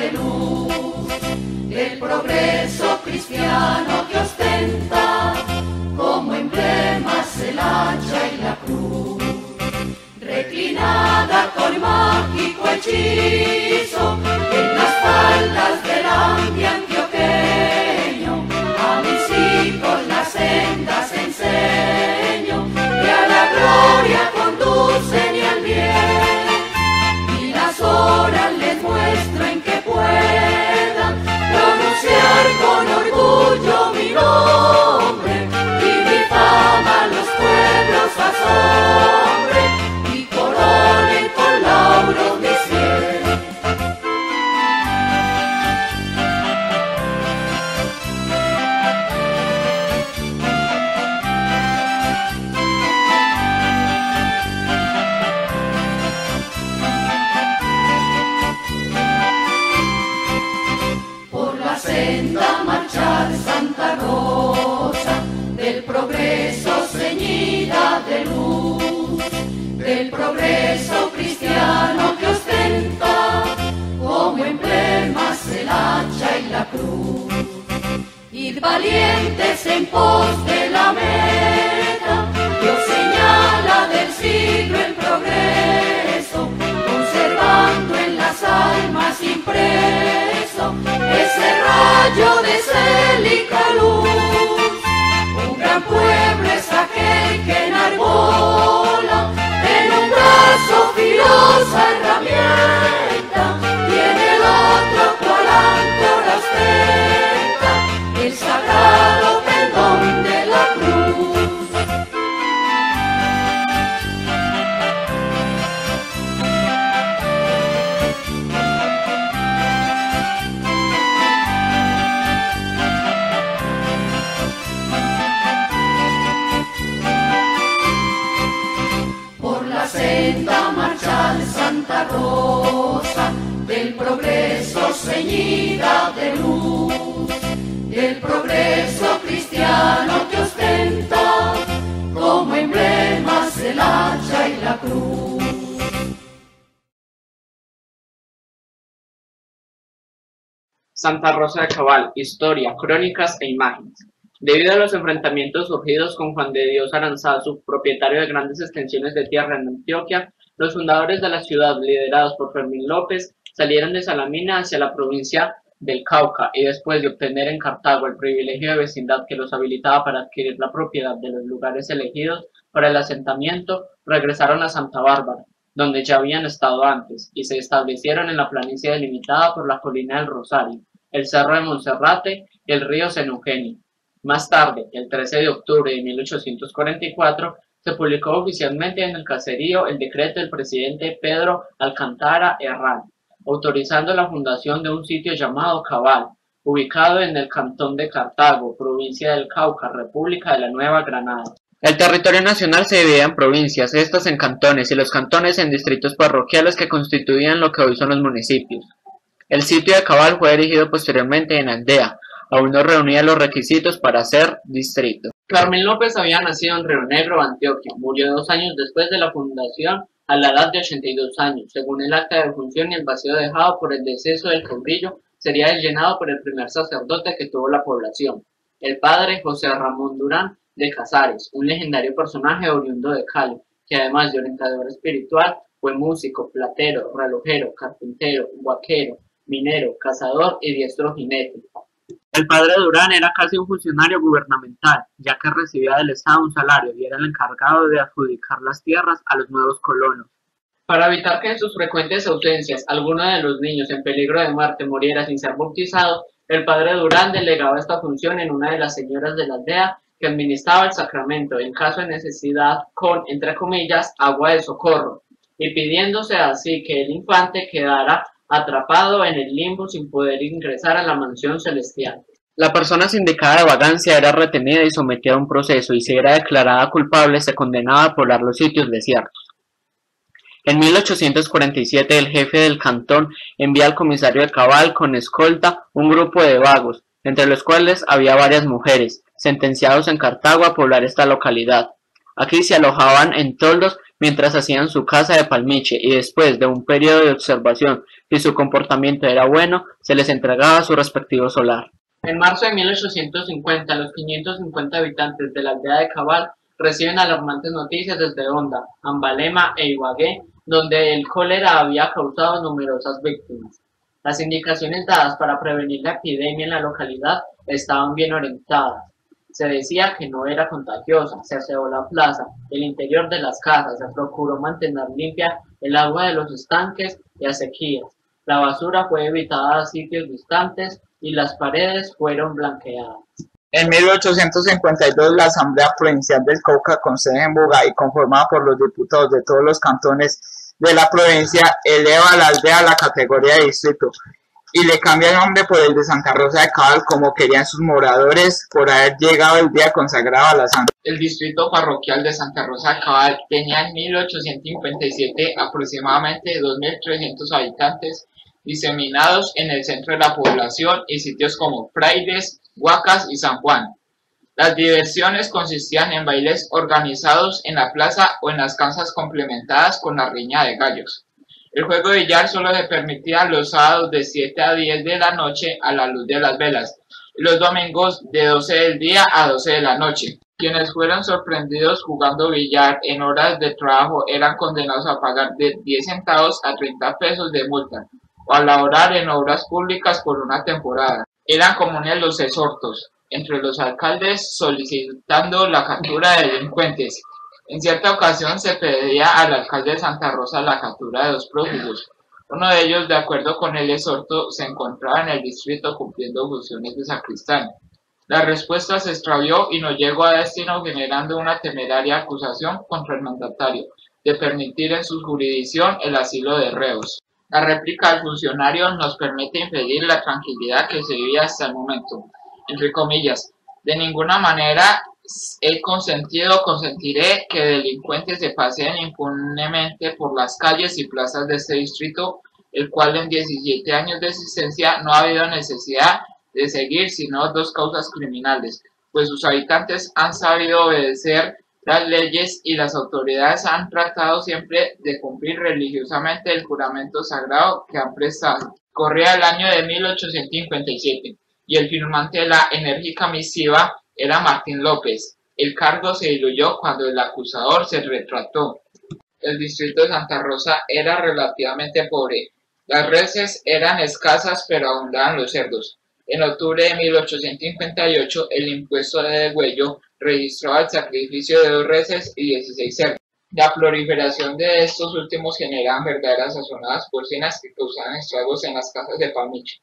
de luz, el progreso cristiano que ostenta como emblemas el hacha y la cruz, reclinada con mágico hechizo en las faldas del Ande antioqueño, a mis hijos las sendas enseño que a la gloria conducen y al bien, y las horas les muestro en que puedan pronunciar con orgullo mi nombre y mi fama los pueblos asombre y coronen con lauros mi cielo. Senda marchar Santa Rosa, del progreso ceñida de luz, del progreso cristiano que ostenta como emblemas el hacha y la cruz. Id valientes en pos de la meta, Dios señala del siglo el progreso, conservando en las almas impreso ese rayo de célica luz. Un gran pueblo es aquel que enarbola en un brazo filosa herramienta y en el otro cual áncora ostenta el sagrado pendón de la cruz. Senda marchal Santa Rosa, del progreso ceñida de luz, del progreso cristiano que ostenta como emblemas el hacha y la cruz. Santa Rosa de Cabal, historia, crónicas e imágenes. Debido a los enfrentamientos surgidos con Juan de Dios Aranzazu, propietario de grandes extensiones de tierra en Antioquia, los fundadores de la ciudad, liderados por Fermín López, salieron de Salamina hacia la provincia del Cauca y después de obtener en Cartago el privilegio de vecindad que los habilitaba para adquirir la propiedad de los lugares elegidos para el asentamiento, regresaron a Santa Bárbara, donde ya habían estado antes, y se establecieron en la planicie delimitada por la colina del Rosario, el cerro de Monserrate y el río San Eugenio. Más tarde, el 13 de octubre de 1844, se publicó oficialmente en el caserío el decreto del presidente Pedro Alcántara Herrán, autorizando la fundación de un sitio llamado Cabal, ubicado en el cantón de Cartago, provincia del Cauca, República de la Nueva Granada. El territorio nacional se dividía en provincias, estas en cantones y los cantones en distritos parroquiales que constituían lo que hoy son los municipios. El sitio de Cabal fue erigido posteriormente en aldea. Aún no reunía los requisitos para ser distrito. Fermín López había nacido en Río Negro, Antioquia. Murió 2 años después de la fundación a la edad de 82 años. Según el acta de defunción, y el vacío dejado por el deceso del caudillo sería llenado por el primer sacerdote que tuvo la población, el padre José Ramón Durán de Casares, un legendario personaje oriundo de Cali, que además de orientador espiritual, fue músico, platero, relojero, carpintero, huaquero, minero, cazador y diestro jinete. El padre Durán era casi un funcionario gubernamental, ya que recibía del Estado un salario y era el encargado de adjudicar las tierras a los nuevos colonos. Para evitar que en sus frecuentes ausencias alguno de los niños en peligro de muerte muriera sin ser bautizado, el padre Durán delegaba esta función en una de las señoras de la aldea que administraba el sacramento en caso de necesidad con, entre comillas, agua de socorro, y pidiéndose así que el infante quedara atrapado en el limbo sin poder ingresar a la mansión celestial. La persona sindicada de vagancia era retenida y sometida a un proceso, y si era declarada culpable se condenaba a poblar los sitios desiertos. En 1847 el jefe del cantón envía al comisario de Cabal con escolta un grupo de vagos, entre los cuales había varias mujeres, sentenciados en Cartago a poblar esta localidad. Aquí se alojaban en toldos mientras hacían su caza de palmiche y después de un periodo de observación si su comportamiento era bueno, se les entregaba su respectivo solar. En marzo de 1850, los 550 habitantes de la aldea de Cabal reciben alarmantes noticias desde Honda, Ambalema e Ibagué, donde el cólera había causado numerosas víctimas. Las indicaciones dadas para prevenir la epidemia en la localidad estaban bien orientadas. Se decía que no era contagiosa, se aseó la plaza, el interior de las casas, se procuró mantener limpia el agua de los estanques y acequias. La basura fue evitada a sitios distantes y las paredes fueron blanqueadas. En 1852, la Asamblea Provincial del Cauca, con sede en Buga y conformada por los diputados de todos los cantones de la provincia, eleva a la aldea a la categoría de distrito y le cambia el nombre por el de Santa Rosa de Cabal, como querían sus moradores por haber llegado el día consagrado a la Santa. El distrito parroquial de Santa Rosa de Cabal tenía en 1857 aproximadamente 2.300 habitantes diseminados en el centro de la población y sitios como Frailes, Huacas y San Juan. Las diversiones consistían en bailes organizados en la plaza o en las casas complementadas con la riña de gallos. El juego de billar solo se permitía los sábados de 7 a 10 de la noche a la luz de las velas y los domingos de 12 del día a 12 de la noche. Quienes fueron sorprendidos jugando billar en horas de trabajo eran condenados a pagar de 10 centavos a 30 pesos de multa o a laborar en obras públicas por una temporada. Eran comunes los exhortos entre los alcaldes solicitando la captura de delincuentes. En cierta ocasión se pedía al alcalde de Santa Rosa la captura de 2 prófugos. Uno de ellos, de acuerdo con el exhorto, se encontraba en el distrito cumpliendo funciones de sacristán. La respuesta se extravió y no llegó a destino, generando una temeraria acusación contra el mandatario de permitir en su jurisdicción el asilo de reos. La réplica del funcionario nos permite impedir la tranquilidad que se vivía hasta el momento. Entre comillas, de ninguna manera he consentido o consentiré que delincuentes se paseen impunemente por las calles y plazas de este distrito, el cual en 17 años de existencia no ha habido necesidad de seguir sino 2 causas criminales, pues sus habitantes han sabido obedecer las leyes y las autoridades han tratado siempre de cumplir religiosamente el juramento sagrado que han prestado. Corría el año de 1857 y el firmante de la enérgica misiva era Martín López. El cargo se diluyó cuando el acusador se retrató. El distrito de Santa Rosa era relativamente pobre. Las reses eran escasas pero abundaban los cerdos. En octubre de 1858, el impuesto de degüello registraba el sacrificio de 2 reses y 16 cerdos. La proliferación de estos últimos generaban verdaderas sazonadas porcinas que causaban estragos en las casas de palmiche,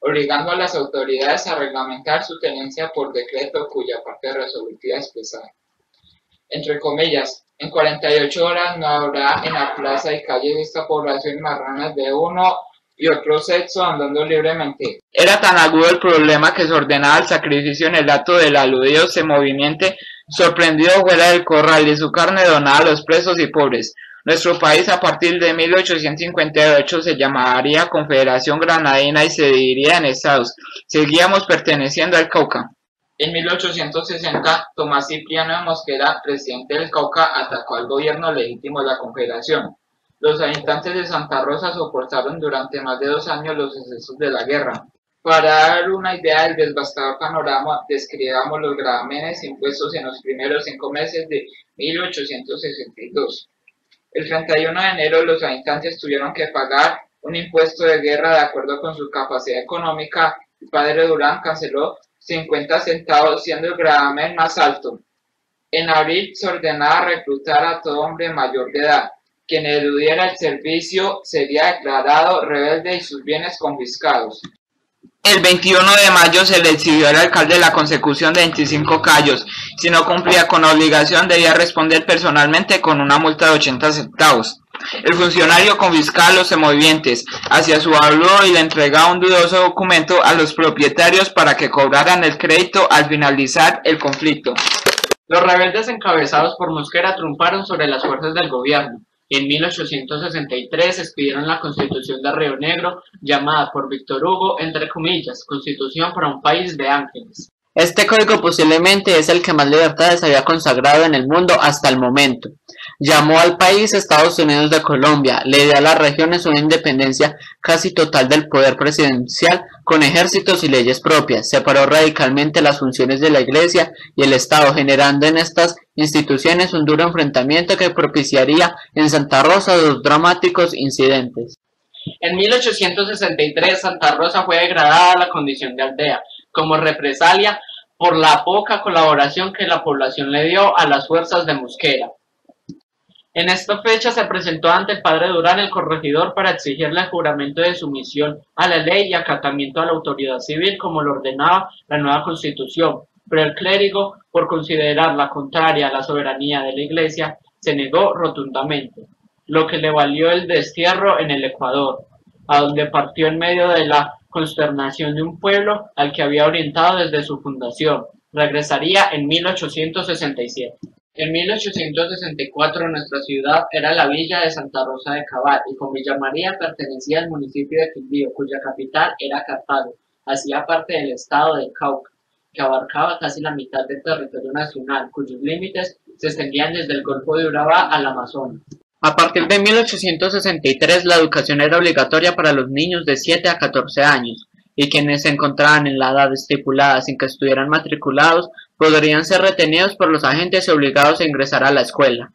obligando a las autoridades a reglamentar su tenencia por decreto cuya parte resolutiva expresada. Entre comillas, en 48 horas no habrá en la plaza y calles de esta población marranas de uno y otro sexo andando libremente. Era tan agudo el problema que se ordenaba el sacrificio en el acto del aludido semovimiento sorprendido fuera del corral y su carne donada a los presos y pobres. Nuestro país a partir de 1858 se llamaría Confederación Granadina y se dividiría en estados. Seguíamos perteneciendo al Cauca. En 1860, Tomás Cipriano de Mosquera, presidente del Cauca, atacó al gobierno legítimo de la Confederación. Los habitantes de Santa Rosa soportaron durante más de 2 años los excesos de la guerra. Para dar una idea del devastador panorama, describamos los gravámenes impuestos en los primeros 5 meses de 1862. El 31 de enero los habitantes tuvieron que pagar un impuesto de guerra de acuerdo con su capacidad económica. El padre Durán canceló 50 centavos, siendo el gravamen más alto. En abril se ordenaba reclutar a todo hombre mayor de edad. Quien eludiera el servicio sería declarado rebelde y sus bienes confiscados. El 21 de mayo se le exigió al alcalde la consecución de 25 callos. Si no cumplía con la obligación, debía responder personalmente con una multa de 80 centavos. El funcionario confiscaba a los semovientes, hacía su avalúo y le entregaba un dudoso documento a los propietarios para que cobraran el crédito al finalizar el conflicto. Los rebeldes encabezados por Mosquera triunfaron sobre las fuerzas del gobierno. En 1863 expidieron la Constitución de Río Negro, llamada por Víctor Hugo, entre comillas, Constitución para un país de ángeles. Este código posiblemente es el que más libertades había consagrado en el mundo hasta el momento. Llamó al país Estados Unidos de Colombia, le dio a las regiones una independencia casi total del poder presidencial con ejércitos y leyes propias, separó radicalmente las funciones de la Iglesia y el Estado, generando en estas instituciones un duro enfrentamiento que propiciaría en Santa Rosa dos dramáticos incidentes. En 1863 Santa Rosa fue degradada a la condición de aldea, como represalia por la poca colaboración que la población le dio a las fuerzas de Mosquera. En esta fecha se presentó ante el padre Durán el corregidor para exigirle el juramento de sumisión a la ley y acatamiento a la autoridad civil como lo ordenaba la nueva constitución, pero el clérigo, por considerarla contraria a la soberanía de la Iglesia, se negó rotundamente, lo que le valió el destierro en el Ecuador, a donde partió en medio de la consternación de un pueblo al que había orientado desde su fundación. Regresaría en 1867. En 1864 nuestra ciudad era la villa de Santa Rosa de Cabal y con Villa María pertenecía al municipio de Quindío, cuya capital era Cartago. Hacía parte del estado del Cauca, que abarcaba casi la mitad del territorio nacional, cuyos límites se extendían desde el Golfo de Urabá al Amazonas. A partir de 1863 la educación era obligatoria para los niños de 7 a 14 años, y quienes se encontraban en la edad estipulada sin que estuvieran matriculados podrían ser retenidos por los agentes y obligados a ingresar a la escuela.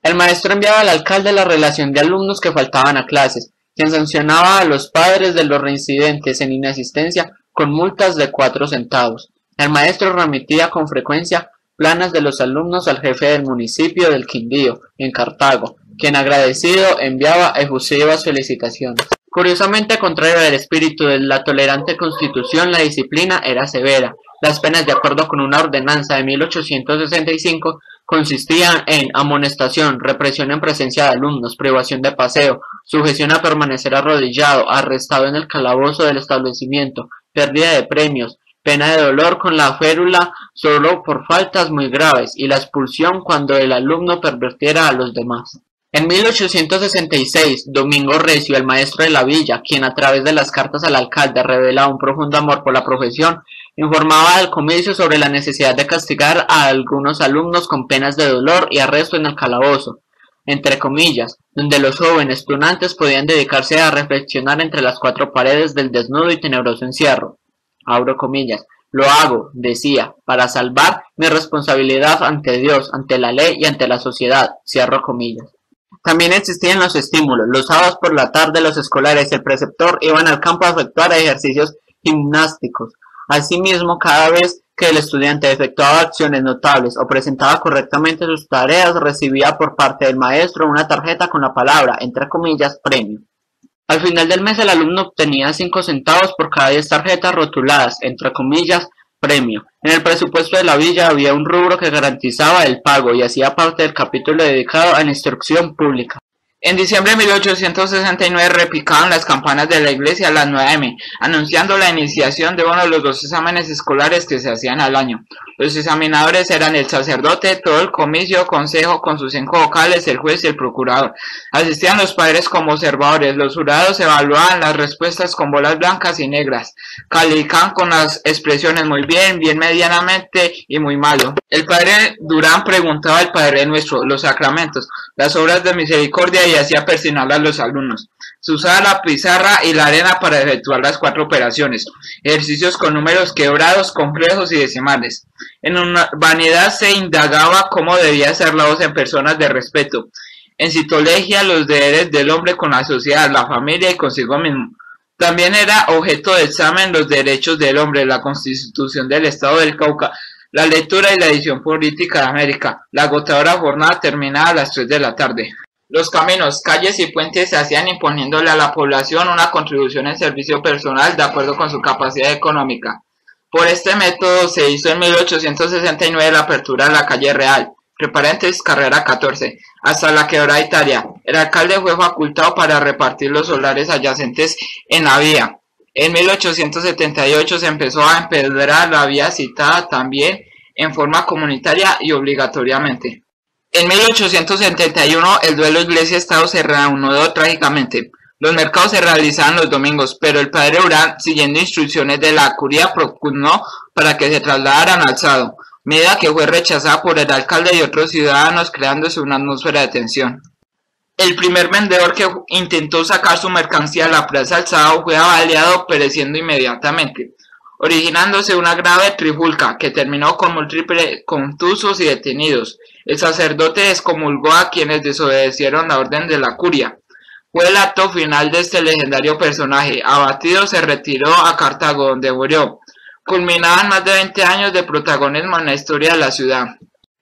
El maestro enviaba al alcalde la relación de alumnos que faltaban a clases, quien sancionaba a los padres de los reincidentes en inasistencia con multas de 4 centavos. El maestro remitía con frecuencia planas de los alumnos al jefe del municipio del Quindío, en Cartago, quien agradecido enviaba efusivas felicitaciones. Curiosamente, contrario al espíritu de la tolerante constitución, la disciplina era severa. Las penas, de acuerdo con una ordenanza de 1865, consistían en amonestación, represión en presencia de alumnos, privación de paseo, sujeción a permanecer arrodillado, arrestado en el calabozo del establecimiento, pérdida de premios, pena de dolor con la férula solo por faltas muy graves y la expulsión cuando el alumno pervirtiera a los demás. En 1866, Domingo Recio, el maestro de la villa, quien a través de las cartas al alcalde revelaba un profundo amor por la profesión, informaba al comicio sobre la necesidad de castigar a algunos alumnos con penas de dolor y arresto en el calabozo, entre comillas, donde los jóvenes tunantes podían dedicarse a reflexionar entre las 4 paredes del desnudo y tenebroso encierro. Abro comillas. Lo hago, decía, para salvar mi responsabilidad ante Dios, ante la ley y ante la sociedad. Cierro comillas. También existían los estímulos. Los sábados por la tarde los escolares y el preceptor iban al campo a efectuar ejercicios gimnásticos. Asimismo, cada vez que el estudiante efectuaba acciones notables o presentaba correctamente sus tareas, recibía por parte del maestro una tarjeta con la palabra, entre comillas, premio. Al final del mes el alumno obtenía 5 centavos por cada 10 tarjetas rotuladas, entre comillas, premio. En el presupuesto de la villa había un rubro que garantizaba el pago y hacía parte del capítulo dedicado a la instrucción pública. En diciembre de 1869 repicaban las campanas de la iglesia a las 9 am, anunciando la iniciación de uno de los 2 exámenes escolares que se hacían al año. Los examinadores eran el sacerdote, todo el comicio, consejo con sus 5 vocales, el juez y el procurador. Asistían los padres como observadores. Los jurados evaluaban las respuestas con bolas blancas y negras. Calificaban con las expresiones muy bien, bien medianamente y muy malo. El padre Durán preguntaba al Padre Nuestro, los sacramentos, las obras de misericordia y hacía persignar a los alumnos. Se usaba la pizarra y la arena para efectuar las 4 operaciones, ejercicios con números quebrados, complejos y decimales. En urbanidad se indagaba cómo debía ser la voz en personas de respeto. En citología, los deberes del hombre con la sociedad, la familia y consigo mismo. También era objeto de examen los derechos del hombre, la constitución del estado del Cauca, la lectura y la edición política de América. La agotadora jornada terminaba a las 3 de la tarde. Los caminos, calles y puentes se hacían imponiéndole a la población una contribución en servicio personal de acuerdo con su capacidad económica. Por este método se hizo en 1869 la apertura de la calle Real, carrera 14, hasta la quebrada Italia. El alcalde fue facultado para repartir los solares adyacentes en la vía. En 1878 se empezó a empedrar la vía citada también en forma comunitaria y obligatoriamente. En 1871 el duelo Iglesia-Estado se reanudó trágicamente. Los mercados se realizaban los domingos, pero el padre Durán, siguiendo instrucciones de la curia, propugnó para que se trasladaran al sábado. medida que fue rechazada por el alcalde y otros ciudadanos, creándose una atmósfera de tensión. El primer vendedor que intentó sacar su mercancía a la Plaza Alzado fue avaliado, pereciendo inmediatamente, originándose una grave trifulca que terminó con múltiples contusos y detenidos. El sacerdote excomulgó a quienes desobedecieron la orden de la curia. Fue el acto final de este legendario personaje. Abatido, se retiró a Cartago, donde murió. Culminaban más de 20 años de protagonismo en la historia de la ciudad.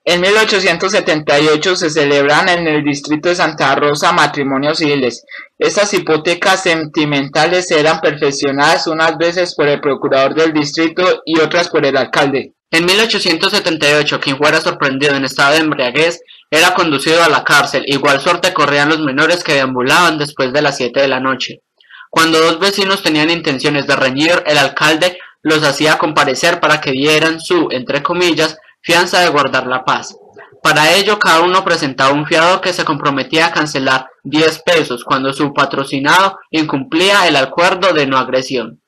En 1878 se celebran en el distrito de Santa Rosa matrimonios civiles. Estas hipotecas sentimentales eran perfeccionadas unas veces por el procurador del distrito y otras por el alcalde. En 1878, quien fuera sorprendido en estado de embriaguez era conducido a la cárcel. Igual suerte corrían los menores que deambulaban después de las 7 de la noche. Cuando dos vecinos tenían intenciones de reñir, el alcalde los hacía comparecer para que dieran su, entre comillas, fianza de guardar la paz. Para ello, cada uno presentaba un fiador que se comprometía a cancelar 10 pesos cuando su patrocinado incumplía el acuerdo de no agresión.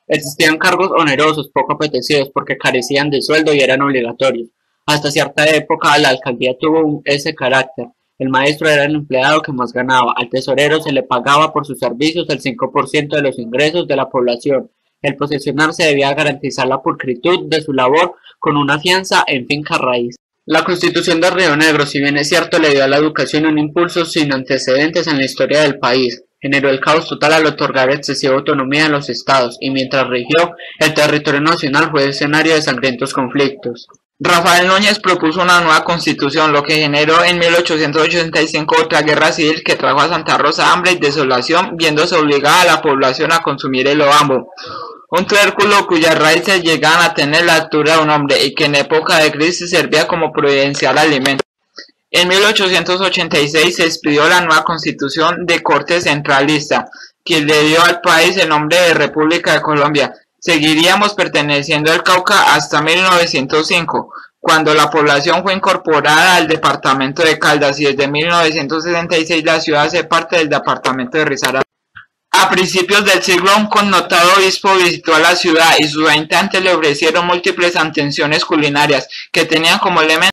Existían cargos onerosos poco apetecidos porque carecían de sueldo y eran obligatorios. Hasta cierta época la alcaldía tuvo ese carácter. El maestro era el empleado que más ganaba. Al tesorero se le pagaba por sus servicios el 5% de los ingresos de la población. El posesionar se debía garantizar la pulcritud de su labor con una fianza en finca raíz. La Constitución de Río Negro, si bien es cierto, le dio a la educación un impulso sin antecedentes en la historia del país. Generó el caos total al otorgar excesiva autonomía a los estados, y mientras rigió, el territorio nacional fue escenario de sangrientos conflictos. Rafael Núñez propuso una nueva constitución, lo que generó en 1885 otra guerra civil que trajo a Santa Rosa hambre y desolación, viéndose obligada a la población a consumir el ovambo, un tubérculo cuyas raíces llegaban a tener la altura de un hombre y que en época de crisis servía como providencial alimento. En 1886 se expidió la nueva constitución de corte centralista, que le dio al país el nombre de República de Colombia. Seguiríamos perteneciendo al Cauca hasta 1905, cuando la población fue incorporada al departamento de Caldas, y desde 1966 la ciudad hace parte del departamento de Risaralda. A principios del siglo, un connotado obispo visitó a la ciudad y sus habitantes le ofrecieron múltiples atenciones culinarias que tenían como elemento